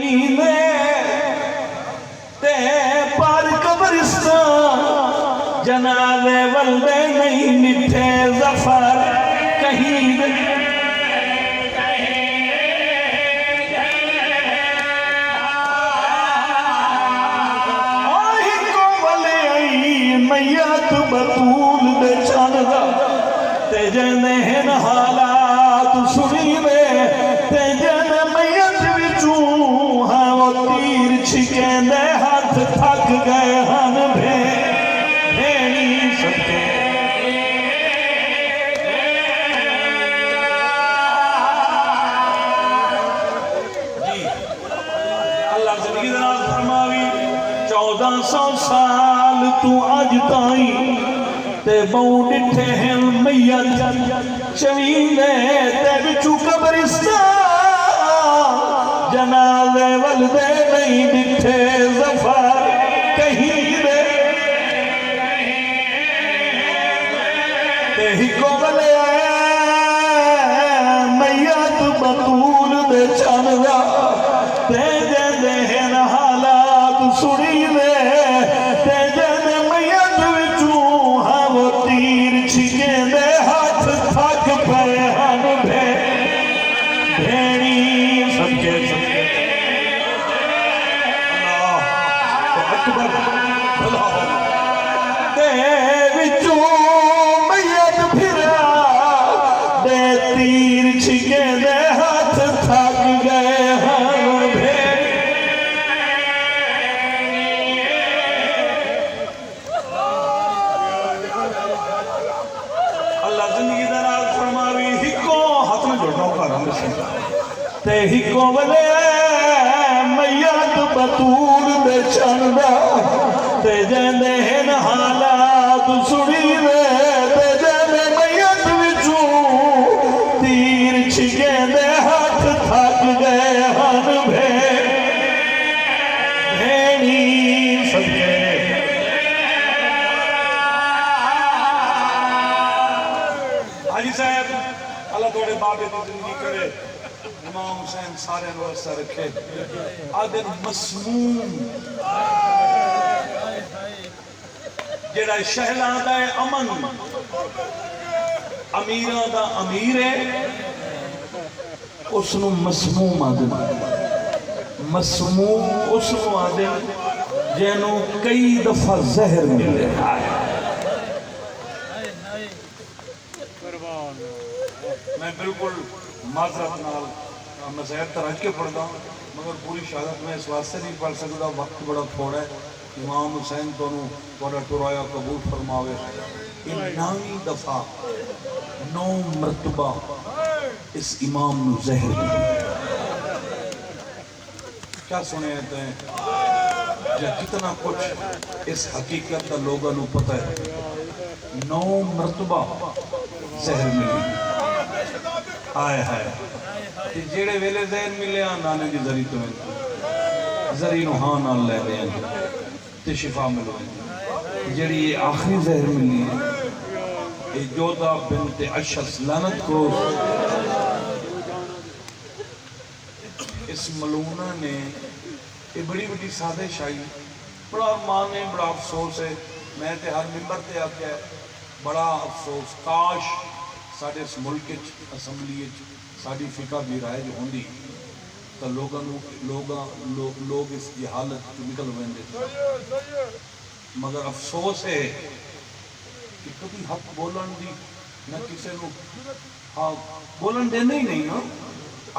چویندے تے پار قبرستان جنازے ولدے نہیں مٹھے ظفر کہیں میت بطول دے چاندہ تے جنہن حالات سنی دے تے جن میت بچوں ہاں وہ تیر چھکیں دے ہاتھ تھک گئے ہن بھینی سکتے جی اللہ زندگی دراز فرماوی 1400 سال تو آج تائیں تے بہوں ڈٹھے ہیں میت چویندے تے بچو قبرستان جنازے ولدے نہیں ڈٹھے ظفر کہیں دے تے ہی کو بلے میت بطول دے چاندہ تے جندے ہیں حالات سنی دے تے جندے میت وچوں ہاں وہ تیر چھکیں دے ہاتھ تھک پے ہن بھینی سمجھے اللہ اکبر اللہ تے وچوں میت پھرا دے تیر چھکیں دے ہاتھ تھک گئے ہن تے ہی کو بلے میت بطول دے چاندہ تے جندے ہیں حالات سنی دے تے جندے میت وچوں تیر چھکیں دے ہاتھ تھک گئے ہن بھینی سکے حاجی صاحب اللہ توڑے بابے دی زندگی کرے امام حسین سارے انوسہ رکھے آدھر مسموم جیڑا شہلادہ امن امیران دا امیر ہے اس نو مسموم آدھر مسموم اس نو آدھر جنو کئی دفعہ زہر ملے میں بالکل معذرت نال میں زہر ترج کے پڑھتا ہوں مگر پوری شہادت میں اس واسطے نہیں پڑھ سکتا وقت بڑا تھوڑا ہے امام حسین تو بڑا ٹرایا قبول فرماوے 9 دفعہ 9 مرتبہ اس امام نو زہر ملے کیا سنے ہیں جا کتنا کچھ اس حقیقت کا لوگوں نو پتہ ہے 9 مرتبہ زہر ملے آئے آئے جیڑے ویلے زہر ملے نانے دی ذری تو ہیں ذری نو ہاں نال لے دیں تے شفا ملویں جیڑی یہ آخری زہر ملی ہے یہ جودہ بنت اشس لعنت کو اس ملونہ نے یہ بڑی بڑی سادے شاہی بڑا ارمان ہے بڑا افسوس ہے میں تے ہر ممبر تے آکے بڑا افسوس کاش ساڑھے اس ملک اسمبلی ساڑھی فقہ بھی رائج ہوندی تو لوگ اس کی حالت نکل ویندے مگر افسوس ہے کہ کبھی حق بولن دی نہ کسے نو بولن دینے ہی نہیں نا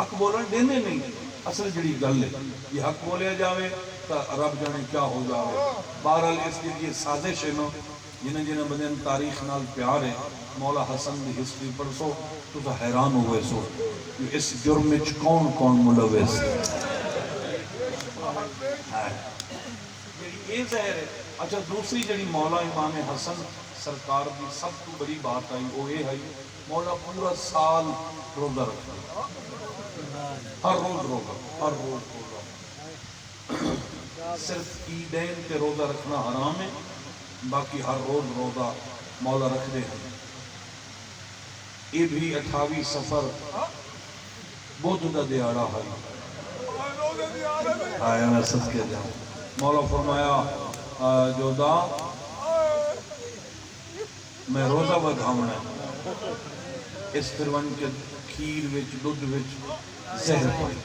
حق بولن دینے نہیں اصل جڑی گل ہے یہ حق بولیا جاوے تو رب جانے کیا ہو جاوے بہرحال اس کے لیے سازش ہے نا جنہیں بدن تاریخ نال پیار ہے مولا حسن دی ہسٹری پر سو تو حیران ہوئے سو اس جرم وچ کون کون ملوث ہے یہ ظاہر ہے اچھا دوسری جڑی مولا امام حسن سرکار دی سب تو بڑی بات آئی وہ یہ ہے مولا پورا سال روزہ رکھنا ہر روز روزہ صرف عیدین کے روزہ رکھنا حرام ہے باقی ہر روز روزہ مولا رکھ دے ہیں یہ بھی 28 سفر بدھ دا دیارہ ہے آیا میں صدقے جاؤں. مولا فرمایا جو دا میں روزہ بدھاؤنا اس پرون کے کھیر وچ دودھ وچ زہر پائی.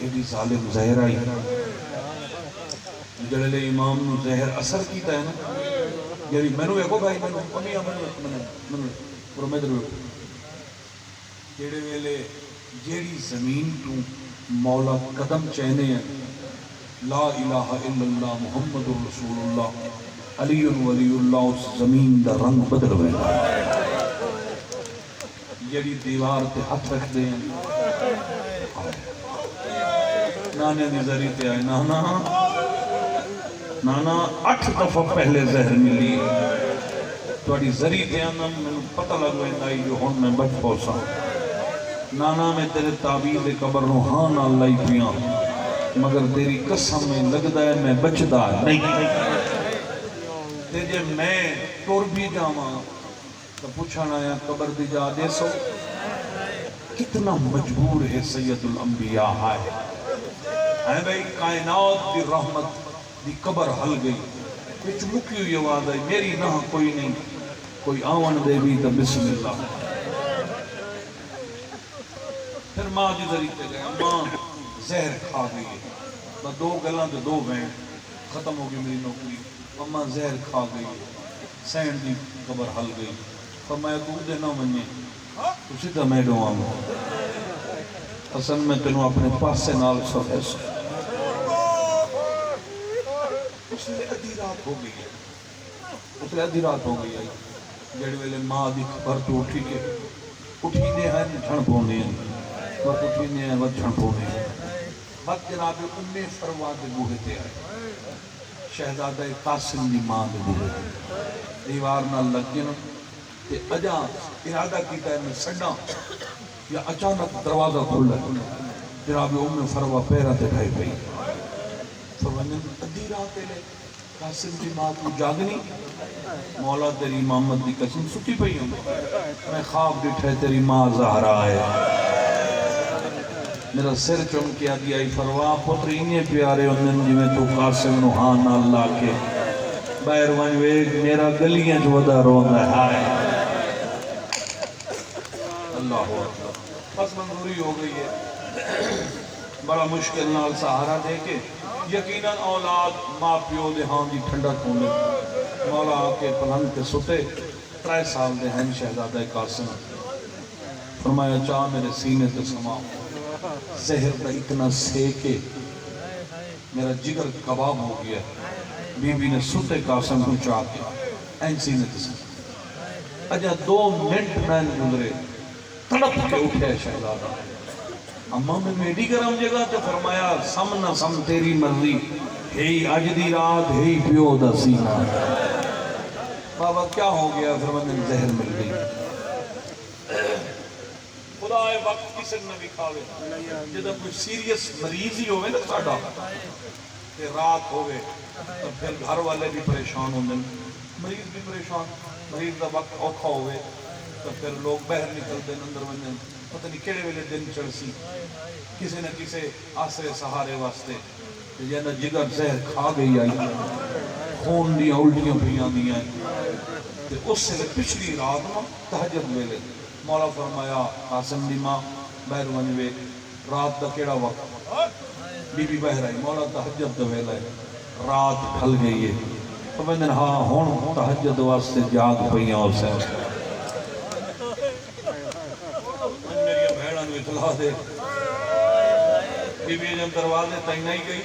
یہ بھی ظالم زہر آئی جڑے امام نو زہر اثر کیتا ہے نا. یعنی مینوں ویکھو بھائی مینوں پرومیدر جڑے ویلے جیڑی زمین تو مولا قدم چہنے ہیں لا الہ الا اللہ محمد رسول اللہ علی ولی اللہ اس زمین دا رنگ بدل ہوئے. جیڑی دیوار تے ہاتھ رکھ دے ہیں نانے دی ذری تے آئے نانا 8 دفعہ پہلے زہر ملی توڑی ذری تے آنا میں پتہ لگوئے نائی جو ہون میں بچ پوسا. نانا میں تیرے تعبیر قبر روحان اللہ پیاں مگر تیری قسم میں لگدا ہے میں بچدا نہیں. تیجے میں ٹور بھی جاواں تو پوچھانا ہے قبر دی جا دے سو کتنا مجبور ہے سید الانبیاء ہے بھئی کائنات دی رحمت دی قبر حل گئی وچ مکی ہوئی آواز ہے میری نہ کوئی نہیں کوئی آون دے بھی تو بسم اللہ. پھر ماں جی ذریعے گئے ماں زہر کھا گئی ہے میں 2 گلاں تے 2 وین ختم ہو گئی میری نوکری. ماں زہر کھا گئی سین دی قبر حل گئی. فرمایا تو دے نہ مننے تو سیدھا میں ڈوں آموں اصل میں تنوں اپنے پاس سے نال سفے سو. اس لئے ادھی رات ہو گئی ہے جڑ ویلے ماں دی خبر تو اٹھی کے اٹھی نے ہیں جھن پونے ہیں وقت اٹھی نے ہیں وقت جھن پونے ہیں. وقت جناب ام فروا دے بوہے تے آئے شہزادہ قاسم دی ماں دے بوہے تے دیوار نہ لگ گئے کہ اجا ارادہ کیتا ہے میں سڑا یا اچانک دروازہ کھلا جناب ام فروا پیرہ تے کھائی پئی. فرمانے ادھی رات لے قاسم دی ماں تو جاگنی مولا تیری امامت دی قسم سٹی پئی ہوں میں خواب ڈٹھے تیری ماں زہرا ہے. میرا سر چمکیا دیا فروا پتر انہیں پیارے ہوندن جی میں تو قاسم نوحان اللہ کے باہر وائن ویگ میرا گلیاں جو ودا روندہ ہے. اللہ بس منظوری ہو گئی ہے بڑا مشکل نال سہارا دے کے یقیناً اولاد ماں پیو دے ہاں دی ٹھنڈک ہونے مولا آکے پلنگ کے ستے 3 سال دے ہیں شہزادہ قاسم. فرمایا چاہ میرے سینے تے سما زہر دا اتنا سیکے میرا جگر کباب ہو گیا. بی بی نے ستے قاسم کو چاہ کے این سینے تے سما اجا 2 منٹ میں گزرے تڑپ کے اٹھے شہزادہ. اماں میں میڈی کرم جگہ تو فرمایا سم نہ سم تیری مرضی ہی اج دی رات ہی پیو دا سینہ. بابا کیا ہو گیا فرمانے زہر مل گئی. خدا وقت کسی نے بھی کھاوے جدہ کوئی سیریس مریض ہی ہوئے نا ساڑھا کہ رات ہوئے تو پھر گھر والے بھی پریشان ہوندے مریض بھی پریشان مریض دا وقت اوکھا ہوئے تو پھر لوگ باہر نکلتے اندر ونجن پتہ نہیں کیڑے ویلے دن چڑسی کسی نہ کسی آسرے سہارے واسطے جینا جگر زہر کھا گئی آئی خون دیا الٹیاں پیاں دیا اس سے پچھلی رات میں تہجد ویلے مولا فرمایا قاسم دی ماں باہر ونجوے رات دا کیڑا وقت بی بی باہر آئی مولا تہجد دا ویلے رات کھل گئی ہے تو میں نے ہاں ہون تہجد واسطے جاگ پئیاں اسے میری بھیڑاں نو اطلاع دے بی بی جب دروازے تائیں نہیں گئی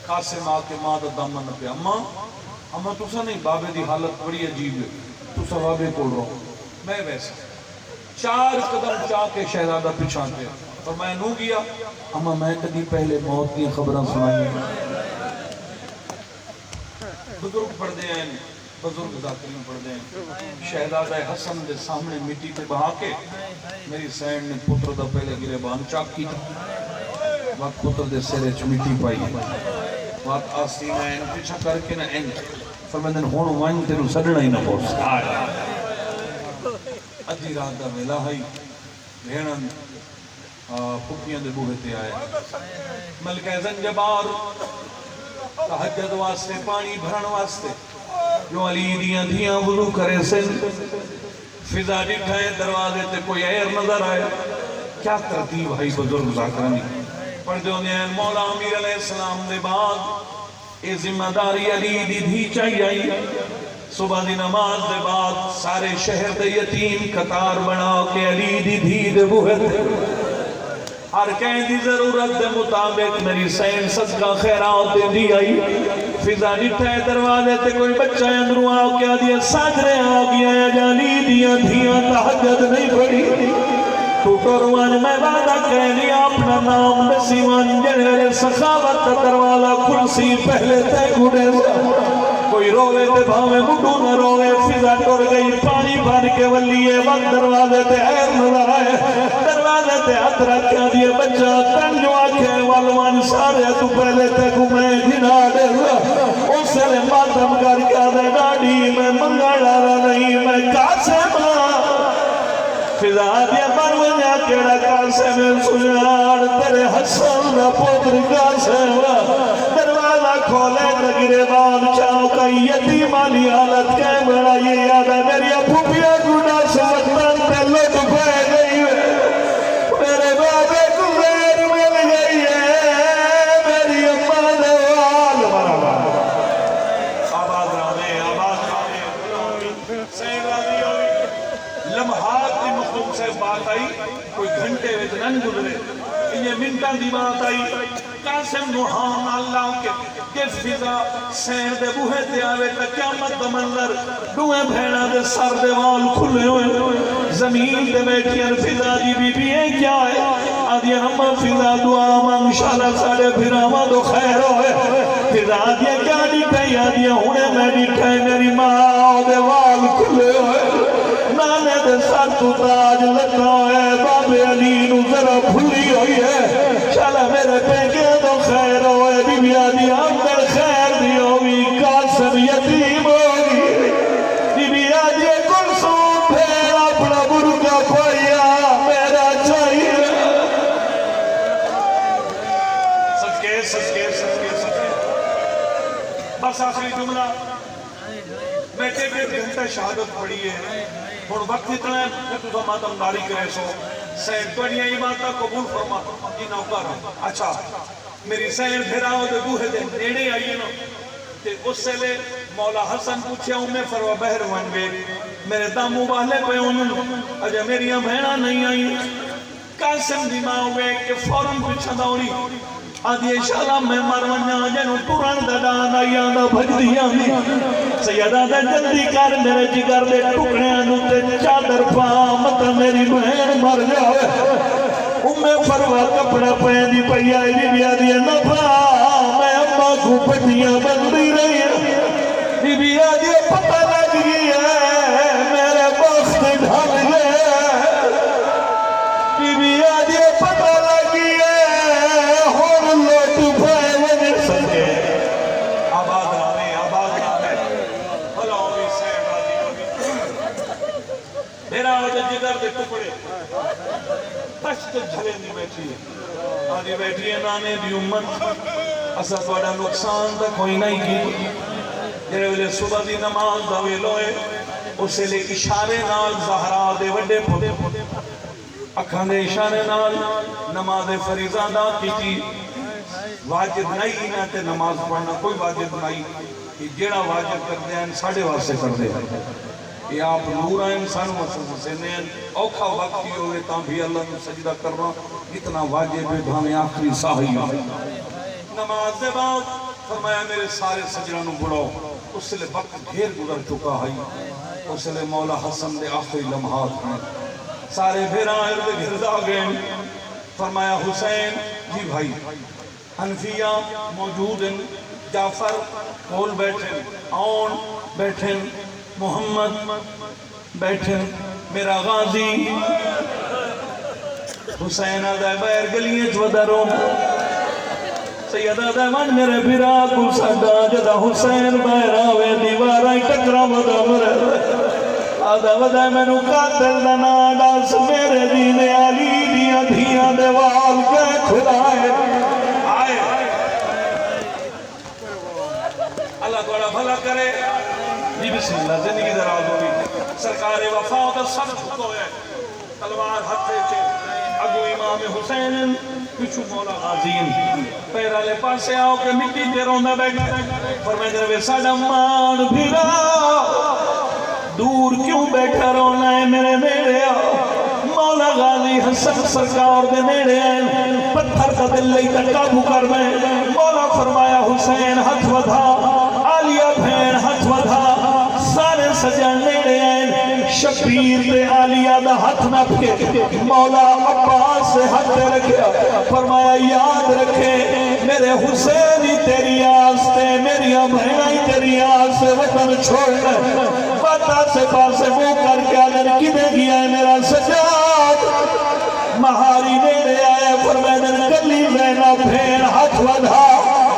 قاسم آ کے ماں دا دامن پہ اماں تُسا نہیں بابے دی حالت بڑی عجیب ہے تُسا بابے کھول رہا میں ویسا 4 قدم چاہ کے شہزادہ پچھان پہ اور میں نو گیا اماں میں کدی پہلے موت کی خبریں سنائی بزرگ پڑھ دے ہیں بزرگ ذاکرین پڑھ دے ہیں شہزادہ حسن دے سامنے مٹی پہ بہا کے میری سینڈ نے پتر دا پہلے گرے بان چاک کی وقت پتر دے سیرے چھ مٹی پائی وقت آسین این پیچھا کر کے نہ این فرمیدن ہون وائن تیرو سڑنا ہی نہ پوچھ ادھی رات دا ویلا ہائی بھیڑن پھپیاں دے بوہے تے آئے ملکہ زنجبار تہجد واسطے پانی بھرن واسطے جو علی دیاں دھیاں وضو کرے سن فضا ڈٹھائے دروازے تے کوئی ایر نظر آئے کیا ترتیب ہے بزرگ ذاکرانی پر جو نے مولا امیر علیہ السلام دے بعد یہ ذمہ داری علی دی دھی چاہیے آئی صبح دی نماز دے بعد سارے شہر دے یتیم قطار بنا کے علی دی دھی دے بوہے تے ہر کہیں دی ضرورت دے مطابق میری سین صدقہ خیرات دے دی آئی فضا ڈٹھائے دروازے تے کوئی بچہ اندروں آؤ کیا دیا ساجرے آگیا یا جالی دیا دھیاں تحجد نہیں پڑی تو کروان میں وعدہ کہنی اپنا نام نسیوان جنہر سخاوت دروازہ کرسی پہلے تے گھڑے کوئی روے تے بھاوے مڈو نہ روے فضا ٹر گئی پانی بھر کے ولیے وقت دروازے تے ایر نظر آئے دروازے تے ہاتھ رکھا دیے بچہ تن جو آنکھیں والوان سارے تو پہلے تے گھومے گھنا دے اس سے ماتم کر کے دے ڈاڑی میں منگا ڈالا نہیں میں قاسم فضا دیا مروجہ کیڑا قاسم سجار تیرے حسن دا پوتر قاسم دروازہ کھولے تگرے بان چاہو کا یتیمانی حالت کے بڑا یہ یاد ہے میری پھوپیا گناہ سے وطن تے لٹ پہ گئی ہے میرے بابے کو غیر مل گئی ہے میری اماں دوال مرحبا آباد رانے سین راضی ہوئی لمحات کی مخلوق سے بات آئی کوئی گھنٹے ویچ نن گزرے یہ منٹاں دی بات آئی قاسم نوحان اللہ کے فضا سین دے بوہے تے آوے تا قیامت دا منظر دوئے بھیڑا دے سر دے وال کھلے ہوئے زمین دے بیٹھیاں فضا دی بی بی ہے کیا ہے آدھی ہم فضا دعا مانگ شالا سارے پھراما دو خیر ہوئے فضا آدھی کیا ڈٹھائی آدھی ہونے میں ڈٹھائی میری ماں دے وال کھلے ہوئے نانے دے سر تو تاج لگا ہوئے باب علی نو ذرا بھلی ہوئی ہے شالا میرے پیکے تو خیر ہوئے بی بی آدھی اندر خیر دی ہوئی قاسم یتیم ہوئی بی بی آدھی کل سون پھیر اپنا برگا پایا میرا چاہیے صدقے صدقے صدقے صدقے بس آخری جملہ میں ٹیک گھنٹہ شہادت پڑھی ہے اور وقت اتنا ہے کہ تو ماتم داری کرے سو سین توڑیاں ایمانتا قبول فرما یہ نوکر ہوں اچھا میری سین پھراؤ دے بوہے دے نیڑے آئیے نا تے اس سے لے مولا حسن پوچھیا ہوں میں فروا بہر وانگے میرے دامو باہلے پہ انہوں اجا میری بہنہ نہیں آئی قاسم دی ماں ہوئے کہ فوراں پچھا دوڑی آدھی انشاءاللہ میں مرونیا جنہوں پوران دڑان آئیاں دا بھج دیا سیدہ دے جلدی کر میرے جگر دے ٹکڑے انوتے چادر پامت میری بہن مر جاوے فروا کپڑا پہن دی پہی آئی بی بی آدھی نفا میں اممہ کو پٹیاں بندی رہی ہے بی بی آدھی پتہ لگ گئی ہے میرے بخت ڈھل گئے بی بی آدھی پتہ لگ گئی ہے میرا وجہ جگر دے ٹکڑے تشت جھلے نہیں بیٹھی ہے آدھی بیٹھی ہے نانے دی امت اصف وڈا نقصان دا کوئی نہیں کی جنہے وجہ صبح دی نماز دا ویلوئے اسے لے اشارے نال زہرا دے وڈے پھوٹے اکھاں دے اشارے نال نماز فریضہ دا کی تھی واجب نہیں نہ تے نماز پڑھنا کوئی واجب نہیں کہ جیڑا واجب کر دے ہیں ساڑھے واسے کر دے ہیں یہ آپ نور آئیں انسان حسین اوکھا وقت ہی ہوئے تاں بھی اللہ نے سجدہ کرنا اتنا واجب ہے بھامیں آخری ساہی نماز دے بعد فرمایا میرے سارے سجدہ بڑھو اس سے لے وقت گھیر گزر چکا ہے اس سے لے مولا حسن دے آخری لمحات ہیں سارے بھیران ارد گھردا گئے فرمایا حسین جی بھائی حنفیہ موجود ہیں جعفر کول بیٹھیں آن بیٹھیں محمد بیٹھیں میرا غازی حسین آدھائے بیر گلیت ودروں سیدہ دیوان میرے بھرا کو سڈا جدا حسین بیر آوے دیوارائی ٹکرا ودا مرے آدھا ودا مینو قاتل دا نام دس میرے دین علی دیاں دھیاں دے وال کے کھلائے آئے اللہ تھوڑا بھلا کرے جی بسم اللہ زندگی دراز ہوگی سرکار وفا دا سب چھکو ہے تلوار ہتھے چھے اگو امام حسین پچھو مولا غازین پیرالے پاسے آؤ کہ مٹی تیروں میں بیٹھے فرمائے جنوے ساڑا مان بھیرا دور کیوں بیٹھا رونا ہے میرے نیڑے آؤ مولا غازی حسن سرکار دے نیڑے آئے پتھر کا دل لئی تقابو کر میں مولا فرمایا حسین ہتھ ودھا عالیہ بھین ہتھ ودھا سارے سجن نیڑے آئے شبیر دے عالیہ دا ہتھ نہ پھے مولا عباس سے ہتھ رکھیا فرمایا یاد رکھے میرے حسینی تیری آستے میری بھینائی تیری آستے وطن چھوڑنا پتا سے پاسے وہ کر کے اگر کدے گیا ہے میرا سجاد مہاری نیڑے آئے فرمایا کلی زینہ بھین ہتھ ودھا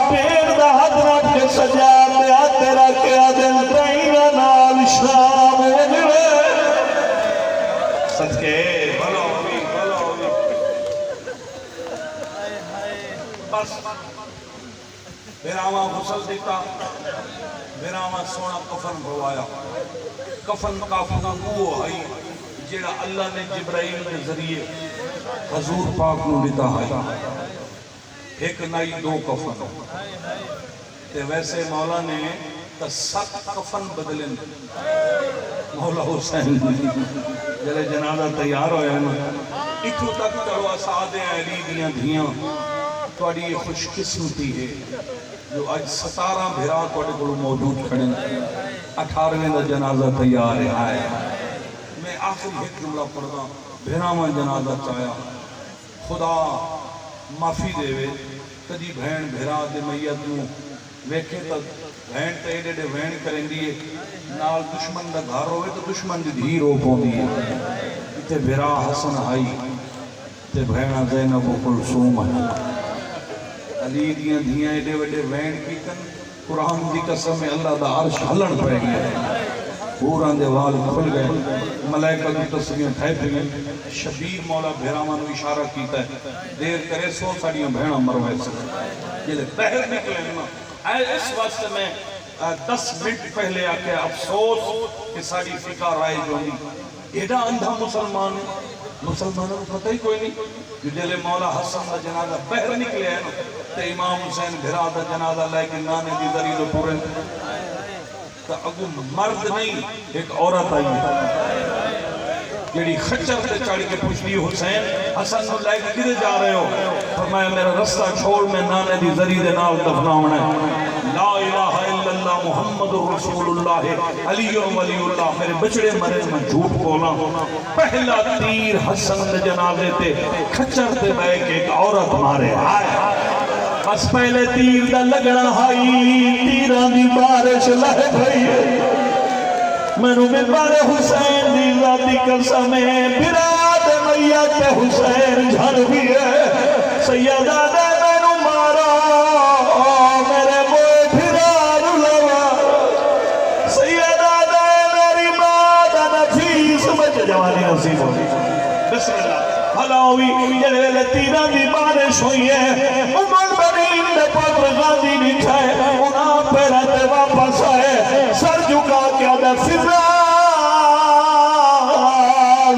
پیر دا ہتھ رکھ کے سجاد دے تیرا کیا دل تینا نال شام وجلے صدقے بھلا ہوئی بس بیراما غسل دیتا بیراما سونا کفن بھوایا کفن کافنا وہ آئی جیڑا اللہ نے جبرائیل کے ذریعے حضور پاک نو دیتا ہے ایک نائی دو کفن تے ویسے مولا نے سات کفن بدلن مولا حسین جلے جنازہ تیار ہویا ہے اتھو تک چلو اسعاد علی دیاں دھیاں توڑی خوش قسمتی ہے جو آج 17 بھیرا توڑے کو موجود کھڑے 18ویں دا جنازہ تیار ہے میں آخری ایک جملہ پڑھا بھیراواں جنازہ چاہیا خدا معافی دے وے کدی بھین بھیرا دے میت نو ویکھے تک بھین تے ایڈے ڈے بھین کریں دیئے نال دشمن دا گھر ہوئے تو دشمن دی دھی رو پوں دیئے تے بھیرا حسن آئی تے بھینا زینب و کلثوم ہے علی دیاں دھیاں ایڈے وڈے بھین کی کن قرآن دی قسم میں اللہ دا عرش ہلن پہ گیا پوران دے وال کھل گئے ملائکہ کی تصویریں ٹھائے پہ گئے شبیر مولا بھیرامان نو اشارہ کیتا ہے دیر کرے 100 ساڑیاں بھیڑا مروے سکتے یہ لے پہر نکلے اس واسطے میں 10 منٹ پہلے آکے افسوس کہ ساڑی فکر رائے جو نہیں ایڈا اندھا مسلمان ہے مسلمانوں کو پتہ ہی کوئی نہیں جو جلے مولا حسن دا جنازہ پہر نکلے ہیں تے امام حسین بھرا دا جنازہ لے کے نانے دی ذری دو پورے تو اگو مرد نہیں ایک عورت آئی جیڑی خچر تے چاڑی کے پوچھتی حسین حسن نو لے کے کدے جا رہے ہو فرمایا میرا رستہ چھوڑ میں نانے دی ذری دے نال دفناؤں لا الہ الا اللہ محمد رسول اللہ علی ولی اللہ میرے بچڑے مرے میں جھوٹ بولا پہلا تیر حسن دے جنازے تے کھچر تے بے کے ایک عورت مارے بس پہلے تیر دا لگنا ہائی تیران دی بارش لہ بھئی منو میں بارے حسین دی ذاتی قسمیں براد میت حسین جھڑ بھی ہے سیدہ دے منو مارا میرے موے بھراد لوا سیدہ دے میری ماں نفیس بچ جوانی نصیب ہوئی بسم اللہ بھلا ہوئی جلے لے تیران دی بارش ہوئی ہے عمر بنین نے پتر غازی نکھائے انہاں پیرتے واپس آئے سر جھکا کیا دے فضا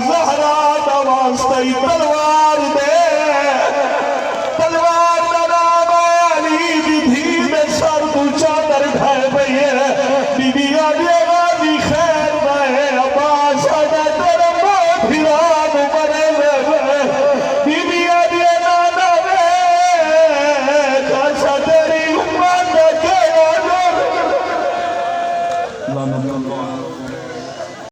زہرا دواستی تلوار دے تلوار نام علی دی دھی میں سر تو چادر ڈھائے بھئی ہے بی بی آگے غازی خیر